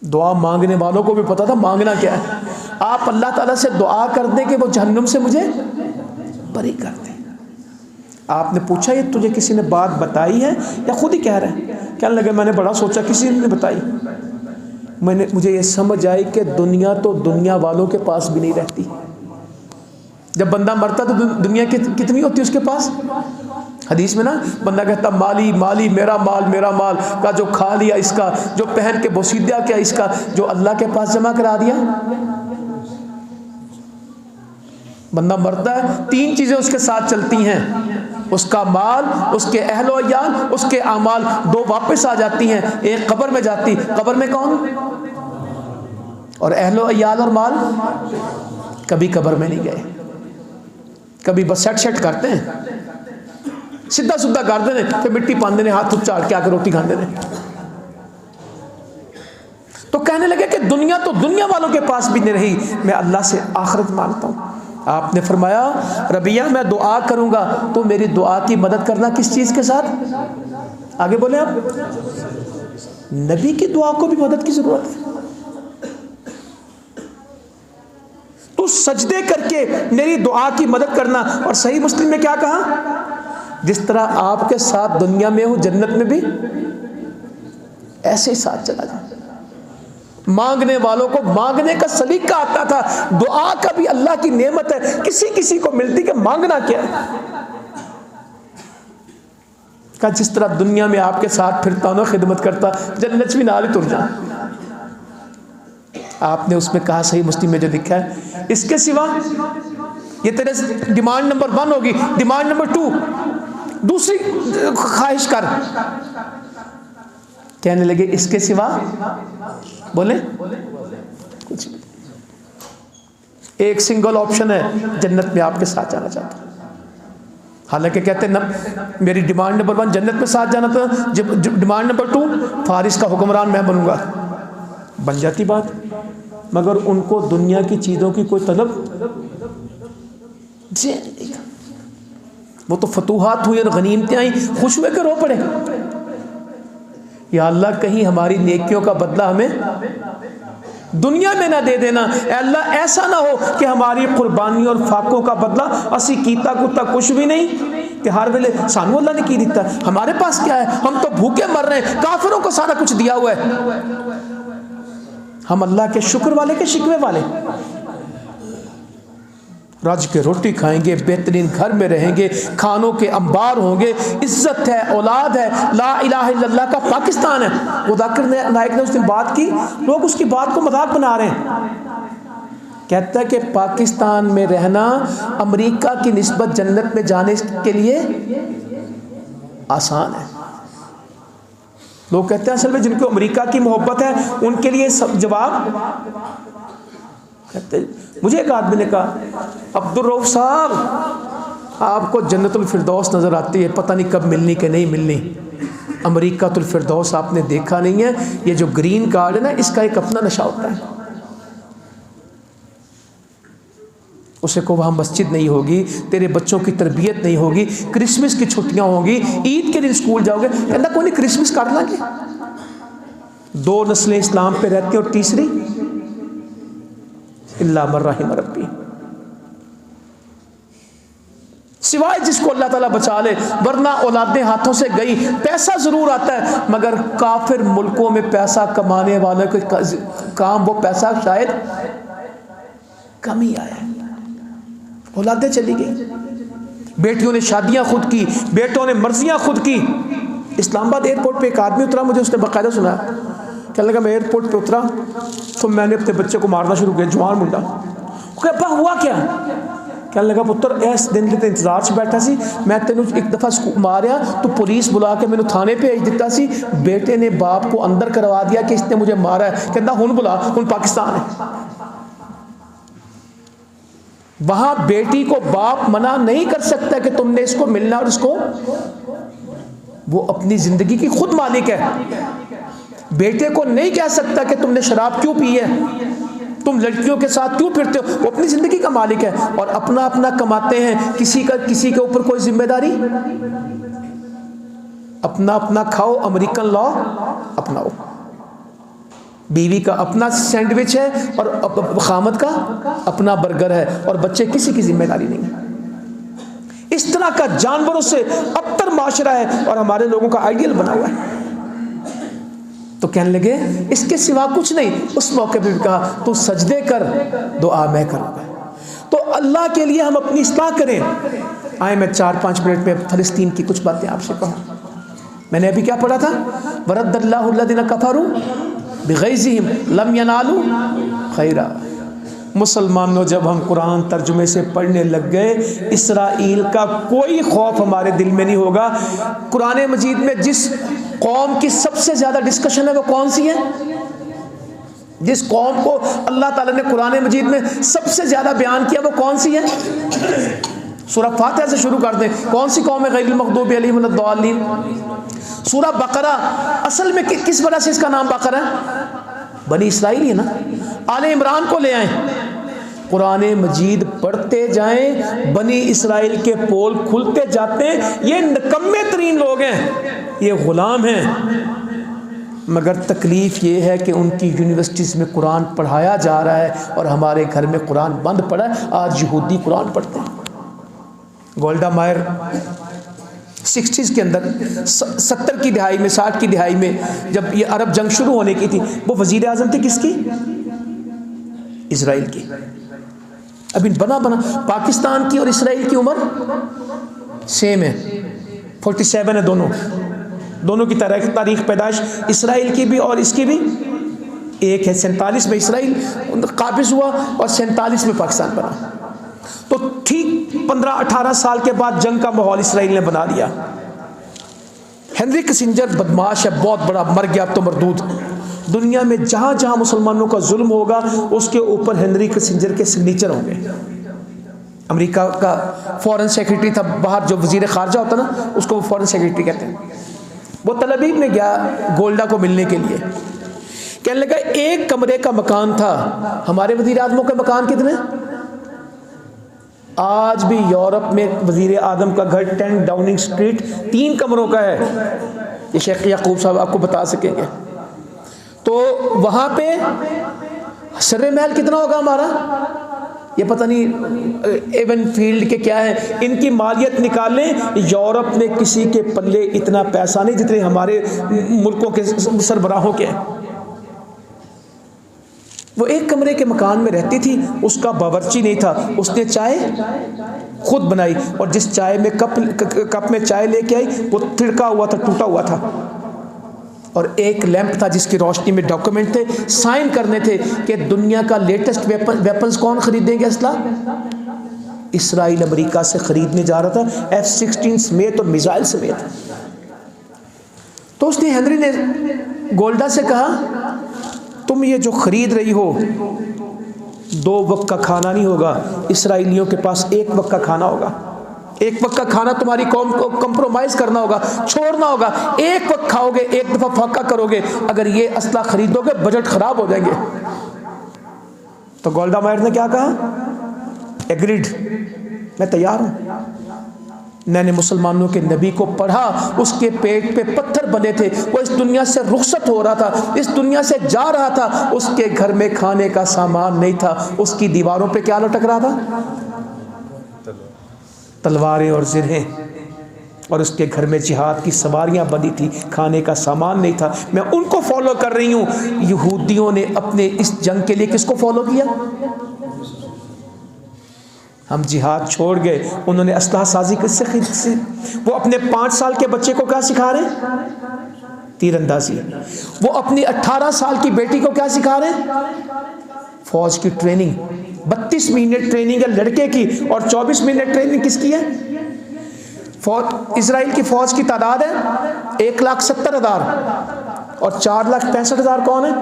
दुआ मांगने वालों को भी पता था मांगना क्या है। आप अल्लाह ताला से दुआ कर दें कि वो जहन्नुम से मुझे बरी कर दे। आपने पूछा ये तुझे किसी ने बात बताई है या खुद ही कह रहा है? कहने लगे मैंने बड़ा सोचा, किसी ने बताई। मुझे ये समझ आई कि दुनिया तो दुनिया वालों के पास भी नहीं रहती। जब बंदा मरता तो दुनिया कितनी होती है उसके पास? हदीस में ना बंदा कहता माली माली, मेरा माल का जो खा लिया इसका, जो पहन के बोसीदा किया इसका, जो अल्लाह के पास जमा करा दिया। बंदा मरता है, तीन चीज़ें उसके साथ चलती हैं, उसका माल, उसके अहलो अयाल, उसके आमाल। दो वापस आ जाती हैं, एक कब्र में जाती। कब्र में कौन? और अहलो अयाल और माल कभी कब्र में नहीं गए, कभी बस सेट करते हैं, सीधा सुधा करते हैं, फिर मिट्टी पाते हैं, हाथ चाड़ के आकर रोटी खाते हैं। तो कहने लगे कि दुनिया तो दुनिया वालों के पास भी नहीं रही, मैं अल्लाह से आखिरत मांगता हूँ। आपने फरमाया रबिया मैं दुआ करूँगा तो मेरी दुआ की मदद करना किस चीज़ के साथ? आगे बोले आप। नबी की दुआ को भी मदद की ज़रूरत है। तो सजदे करके मेरी दुआ की मदद करना। और सही मुस्लिम में क्या कहा? जिस तरह आपके साथ दुनिया में हूँ जन्नत में भी ऐसे साथ चला जाए। मांगने वालों को मांगने का सलीका आता था। दुआ का भी अल्लाह की नेमत है, किसी किसी को मिलती कि मांगना क्या है। का जिस तरह दुनिया में आपके साथ फिरता हूं, खिदमत करता, जन्नत भी नाल ही तुर जा। आपने उसमें कहा सही मुस्लिम में जो लिखा है, इसके सिवा ये तेरे डिमांड नंबर 1 होगी, डिमांड नंबर 2 दूसरी ख्वाहिश कर। कहने लगे इसके सिवा बोले कुछ। एक सिंगल ऑप्शन है, जन्नत में आपके साथ जाना चाहता हूं। हालांकि कहते न मेरी डिमांड नंबर 1 जन्नत में साथ जाना था, डिमांड नंबर 2 फारिस का हुक्मरान मैं बनूंगा। बन जाती बात। मगर उनको दुनिया की चीज़ों की कोई तलब वो तो फतूहात हुई और गनीमतें आई, खुश हुए के रो पड़े। या अल्लाह कहीं हमारी नेकियों का बदला हमें दुनिया में ना दे देना। अल्लाह ऐसा ना हो कि हमारी कुर्बानी और फाकों का बदला असी कीता कुत्ता कुछ भी नहीं कि हर वेले सानू अल्लाह ने की दिता, हमारे पास क्या है, हम तो भूखे मर रहे हैं, काफिरों को सारा कुछ दिया हुआ है। हम अल्लाह के शुक्र वाले के शिकवे वाले। रज के रोटी खाएंगे, बेहतरीन घर में रहेंगे, खानों के अंबार होंगे, इज्जत है, औलाद है, ला इलाहा इल्लल्लाह का पाकिस्तान है। वो जाकिर नाइक ने उस दिन बात की, लोग उसकी बात को मजाक बना रहे हैं। कहता है कि पाकिस्तान में रहना अमेरिका की निस्बत जन्नत में जाने के लिए आसान है। लोग कहते हैं असल में जिनको अमेरिका की मोहब्बत है उनके लिए सब जवाब। कहते मुझे एक आदमी ने कहा, अब्दुल रऊफ साहब आपको जन्नतुल फिरदौस नजर आती है, पता नहीं कब मिलनी कि नहीं मिलनी। अमेरिकातुल फिरदौस आपने देखा नहीं है, ये जो ग्रीन कार्ड है ना, इसका एक अपना नशा होता है। उसे को वहाँ मस्जिद नहीं होगी, तेरे बच्चों की तरबियत नहीं होगी, क्रिसमस की छुट्टियां होगी, ईद के दिन स्कूल जाओगे, कहना कोई नहीं क्रिसमस काट लांगे। 2 नस्लें इस्लाम पे रहती हैं और तीसरी इल्ला मन रहिम रब्बी, सिवाय जिसको अल्लाह ताला बचा ले, वरना औलादें हाथों से गई। पैसा जरूर आता है मगर काफिर मुल्कों में पैसा कमाने वालों के काम वो पैसा शायद कम ही आया। औलादें चली गई, बेटियों ने शादियां खुद की, बेटों ने मर्जियां खुद की। इस्लामाबाद एयरपोर्ट पे एक आदमी उतरा, मुझे उसने बाकायदा सुना, कहने लगा मैं एयरपोर्ट पे उतरा तो मैंने अपने बच्चे को मारना शुरू किया, जवान मुंडा। अब्बा हुआ क्या? कहने लगा पुत्र इस दिन के इंतजार से बैठा सी, मैं तेन एक दफ़ा मारिया तो पुलिस बुला के मैंने थाने भेज दिता सी, बेटे ने बाप को अंदर करवा दिया कि इसने मुझे मारा है। कहना हुन बुला, हुन पाकिस्तान है। वहां बेटी को बाप मना नहीं कर सकता कि तुमने इसको मिलना, और इसको वो अपनी जिंदगी की खुद मालिक है। बेटे को नहीं कह सकता कि तुमने शराब क्यों पी है, तुम लड़कियों के साथ क्यों फिरते हो, वो अपनी जिंदगी का मालिक है और अपना अपना कमाते हैं। किसी के ऊपर कोई जिम्मेदारी, अपना अपना खाओ, अमेरिकन लॉ अपनाओ। बीवी का अपना सैंडविच है और खामद का अपना बर्गर है और बच्चे किसी की जिम्मेदारी नहीं। इस तरह का जानवरों से अबतर माशरा है और हमारे लोगों का आइडियल बना हुआ है। तो कहने लगे इसके सिवा कुछ नहीं। उस मौके पे भी कहा तू सजदे कर, दुआ मैं करूंगा। तो अल्लाह के लिए हम अपनी इस्लाह करें। आए मैं 4-5 मिनट में फलस्तीन की कुछ बातें आपसे कहूँ। मैंने अभी क्या पढ़ा था, वरद्दल्लाहु अल्लज़ीना कफ़रू बिग़ैज़िहिम लम यनालू खैरा। मुसलमानों जब हम कुरान तर्जुमे से पढ़ने लग गए, इसराइल का कोई खौफ हमारे दिल में नहीं होगा। कुरान मजीद में जिस कौम की सबसे ज़्यादा डिस्कशन है वो कौन सी है? जिस कौम को अल्लाह ताला ने कुरान मजीद में सबसे ज़्यादा बयान किया वो कौन सी है? सूरह फातिहा से शुरू कर दें। कौन सी कौम है? गैरिल मग़दूबि अलैहिम वलद्दाल्लीन। सूरह बकरा, असल में किस वजह से इसका नाम बकरा है? बनी इसराइल ही है ना। आले इमरान को ले आए, कुरान मजीद पढ़ते जाएं, बनी इसराइल के पोल खुलते जाते हैं। ये निकम्मे तरीन लोग हैं, ये गुलाम हैं, मगर तकलीफ़ ये है कि उनकी यूनिवर्सिटीज़ में कुरान पढ़ाया जा रहा है और हमारे घर में कुरान बंद पड़ा है। आज यहूदी कुरान पढ़ते हैं। गोल्डा मायर 60s के अंदर 70 की दिहाई में 60 की दिहाई में जब ये अरब जंग शुरू होने की थी, वो वज़ीर आज़म थी किसकी? इसराइल की। अभी बना पाकिस्तान की और इसराइल की उम्र सेम है, 47 है। दोनों की तारीख पैदाइश इसराइल की भी और इसकी भी एक है। 47 में इसराइल काबिज हुआ और 47 में पाकिस्तान बना। तो ठीक 15-18 साल के बाद जंग का माहौल इसराइल ने बना दिया। हेनरी किसिंजर बदमाश है, बहुत बड़ा, मर गया, अब तो मरदूद। दुनिया में जहाँ जहाँ मुसलमानों का जुल्म होगा उसके ऊपर हेनरी किसिंजर के सिग्नेचर होंगे। अमेरिका का फॉरेन सेक्रेटरी था बाहर, जो वजीर खारजा होता ना उसको वो फॉरेन सेक्रेटरी कहते हैं। वो तल अवीव में गया गोल्डा को मिलने के लिए। कहने लगा 1 कमरे का मकान था, हमारे वजीर आज़म के मकान कितने? आज भी यूरोप में वज़ीर आज़म का घर 10 डाउनिंग स्ट्रीट 3 कमरों का है, ये शेख याकूब साहब आपको बता सकेंगे। तो वहाँ पे सर महल कितना होगा हमारा, ये पता नहीं एवन फील्ड के क्या है, इनकी मालियत निकालें, यूरोप में किसी के पल्ले इतना पैसा नहीं जितने हमारे मुल्कों के सरबराहों के हैं। वो 1 कमरे के मकान में रहती थी, उसका बावर्ची नहीं था, उसने चाय खुद बनाई और जिस चाय में कप में चाय लेके आई वो तिड़का हुआ था, टूटा हुआ था, और एक लैंप था जिसकी रोशनी में डॉक्यूमेंट थे, साइन करने थे कि दुनिया का लेटेस्ट वेपन्स कौन खरीदेंगे, असला इसराइल अमेरिका से खरीदने जा रहा था, F-16 समेत और मिसाइल समेत। तो उसने हेनरी ने गोल्डा से कहा, तुम ये जो खरीद रही हो 2 वक्त का खाना नहीं होगा, इसराइलियों के पास 1 वक्त का खाना होगा। 1 वक्त का खाना तुम्हारी कौम को कंप्रोमाइज करना होगा, छोड़ना होगा। 1 वक्त खाओगे, 1 दफा फाका करोगे, अगर ये असला खरीदोगे बजट खराब हो जाएंगे। तो गोल्डा मायर ने क्या कहा, एग्रीड, मैं तैयार हूं। मैंने मुसलमानों के नबी को पढ़ा, उसके पेट पे पत्थर बने थे, वो इस दुनिया से रुखसत हो रहा था, इस दुनिया से जा रहा था, उसके घर में खाने का सामान नहीं था, उसकी दीवारों पे क्या लटक रहा था, तलवारें और जिरहें, और उसके घर में जिहाद की सवारियां बनी थी, खाने का सामान नहीं था। मैं उनको फॉलो कर रही हूं। यहूदियों ने अपने इस जंग के लिए किसको फॉलो किया, हम जिहाद छोड़ गए, उन्होंने असलहा साजी किससे खरीदी, वो अपने 5 साल के बच्चे को क्या सिखा रहे, तीरंदाजी। वो अपनी 18 साल की बेटी को क्या सिखा रहे, फौज की ट्रेनिंग। 32 मिनट ट्रेनिंग है लड़के की और 24 मिनट ट्रेनिंग किसकी है, फौज। इसराइल की फौज की तादाद है 1,70,000 और 4,65,000 कौन है,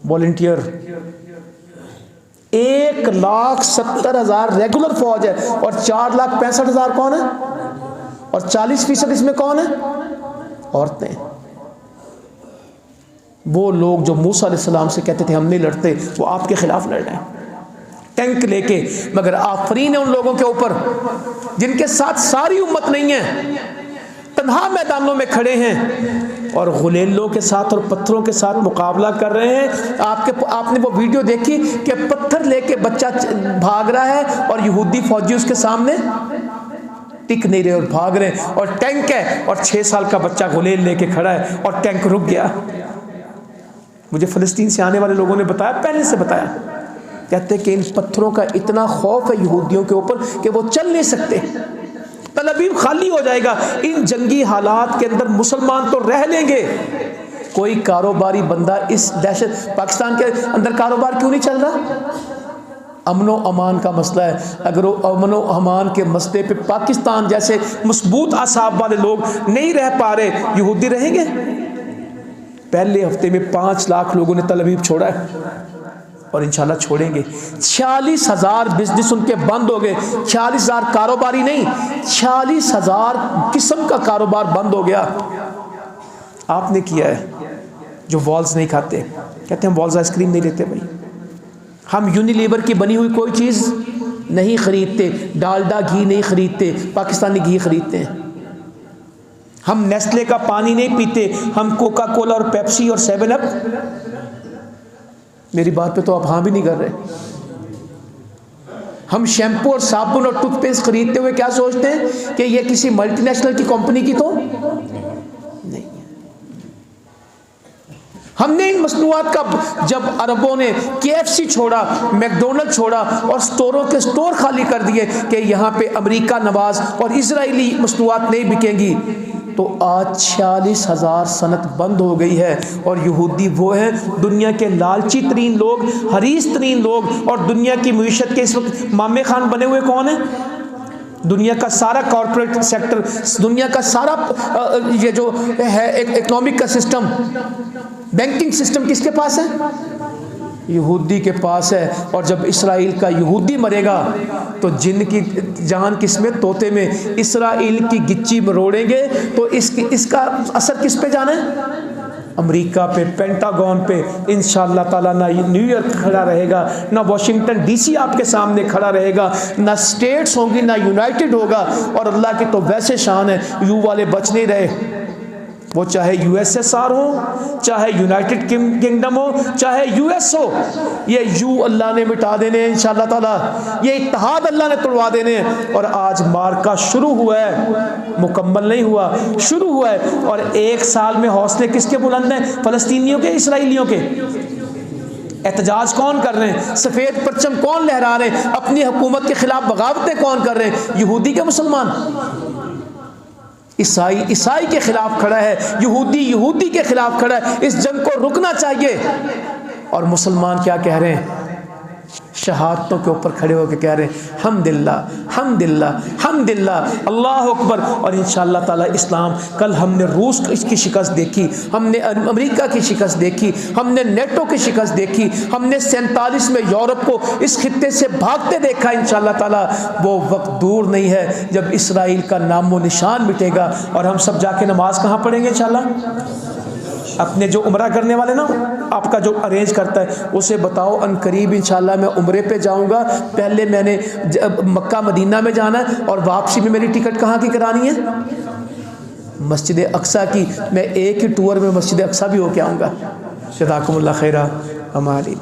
वॉलंटियर। 1,70,000 रेगुलर फौज है और 4,65,000 कौन है, और 40% इसमें कौन है, औरतें। वो लोग जो मूसा अलैहिस्सलाम से कहते थे हम नहीं लड़ते, वो आपके खिलाफ लड़ रहे हैं टैंक लेके, मगर आफरीन है उन लोगों के ऊपर जिनके साथ सारी उम्मत नहीं है, तन्हा मैदानों में खड़े हैं और गुलेलों के साथ और पत्थरों के साथ मुकाबला कर रहे हैं। आपने वो वीडियो देखी कि पत्थर लेके बच्चा भाग रहा है और यहूदी फौजी उसके सामने टिक नहीं रहे और भाग रहे हैं, और टैंक है और 6 साल का बच्चा गुलेल लेके खड़ा है और टैंक रुक गया। मुझे फ़लस्तीन से आने वाले लोगों ने बताया, पहले से बताया, कहते कि इन पत्थरों का इतना खौफ है यहूदियों के ऊपर कि वो चल नहीं सकते, तल अबीब खाली हो जाएगा। इन जंगी हालात के अंदर मुसलमान तो रह लेंगे, कोई कारोबारी बंदा इस दहशत, पाकिस्तान के अंदर कारोबार क्यों नहीं चल रहा, अमनो अमान का मसला है। अगर वो अमनो अमान के मसले पे पाकिस्तान जैसे मजबूत आसाब वाले लोग नहीं रह पा रहे, यहूदी रहेंगे। पहले हफ्ते में 5 लाख लोगों ने तल अबीब छोड़ा है और इंशाल्लाह छोड़ेंगे। 46,000 बिजनेस उनके बंद हो गए, 46,000 कारोबारी नहीं, 46,000 किस्म का कारोबार बंद हो गया। आपने किया है जो वॉल्स नहीं खाते, कहते हैं वॉल्स आइसक्रीम नहीं लेते भाई, हम यूनिलीवर की बनी हुई कोई चीज़ नहीं खरीदते, डालडा घी नहीं खरीदते, पाकिस्तानी घी खरीदते हैं। हम नेस्ले का पानी नहीं पीते, हम कोका कोला और पेप्सी और 7 अप। मेरी बात पे तो आप हाँ भी नहीं कर रहे। हम शैम्पू और साबुन और टूथपेस्ट खरीदते हुए क्या सोचते हैं कि ये किसी मल्टीनेशनल की कंपनी की तो नहीं। हमने इन मसनूआत का, जब अरबों ने KFC छोड़ा, मैकडोनल्ड छोड़ा और स्टोरों के स्टोर खाली कर दिए कि यहाँ पे अमेरिका नवाज और इजरायली मसनूआत नहीं बिकेंगी, तो आज 46,000 सनत बंद हो गई है। और यहूदी वो हैं दुनिया के लालची तरीन लोग, हरीस तरीन लोग, और दुनिया की मईशत के इस वक्त मामे खान बने हुए कौन है, दुनिया का सारा कॉरपोरेट सेक्टर, दुनिया का सारा ये जो है इकोनॉमिक का सिस्टम, बैंकिंग सिस्टम किसके पास है, यहूदी के पास है। और जब इसराइल का यहूदी मरेगा तो जिन की जान किसमें, तोते में, इसराइल की गिच्ची मरोड़ेंगे, तो इसका असर किस पे जाना है, अमेरिका पे, पेंटागन पे इंशाअल्लाह ताला ना न्यूयॉर्क खड़ा रहेगा, ना वाशिंगटन डीसी आपके सामने खड़ा रहेगा, ना स्टेट्स होंगी, ना यूनाइटेड होगा। और अल्लाह की तो वैसे शान है, यू वाले बच नहीं रहे, वो चाहे यूएसएसआर हो, चाहे यूनाइटेड किंगडम हो, चाहे यूएस हो, ये यू अल्लाह ने मिटा देने हैं इंशाअल्लाह ताला, ये इत्तेहाद अल्लाह ने तोड़वा देने हैं। और आज मार्का शुरू हुआ है, मुकम्मल नहीं हुआ, शुरू हुआ है। और 1 साल में हौसले किसके बुलंद हैं? फ़लस्तीनियों के, इसराइलियों के। एहतजाज कौन कर रहे हैं? सफ़ेद परचम कौन लहरा रहे हैं? अपनी हुकूमत के खिलाफ बगावतें कौन कर रहे हैं? यहूदी के मुसलमान? ईसाई के खिलाफ खड़ा है, यहूदी के खिलाफ खड़ा है। इस जंग को रुकना चाहिए। और मुसलमान क्या कह रहे हैं? शहादतों के ऊपर खड़े होकर कह रहे हैं हम्दुलिल्लाह हम्दुलिल्लाह हम्दुलिल्लाह, अल्लाह अकबर। और इंशाअल्लाह ताला इस्लाम, कल हमने रूस की शिकस्त देखी, हमने अमेरिका की शिकस्त देखी, हमने नेटो की शिकस्त देखी, हमने 47 में यूरोप को इस खित्ते से भागते देखा। इंशाअल्लाह ताला वो वक्त दूर नहीं है जब इसराइल का नामो निशान मिटेगा। और हम सब जाके नमाज कहाँ पढ़ेंगे? इंशाअल्लाह अपने जो उम्रा करने वाले ना, आपका जो अरेंज करता है उसे बताओ, अनकरीब इंशाल्लाह मैं उम्रे पे जाऊंगा। पहले मैंने मक्का मदीना में जाना है, और वापसी में मेरी टिकट कहाँ की करानी है? मस्जिद अक्सा की। मैं एक ही टूर में मस्जिद अक्सा भी होके आऊँगा। जज़ाकुमुल्लाह खैरा। हमारी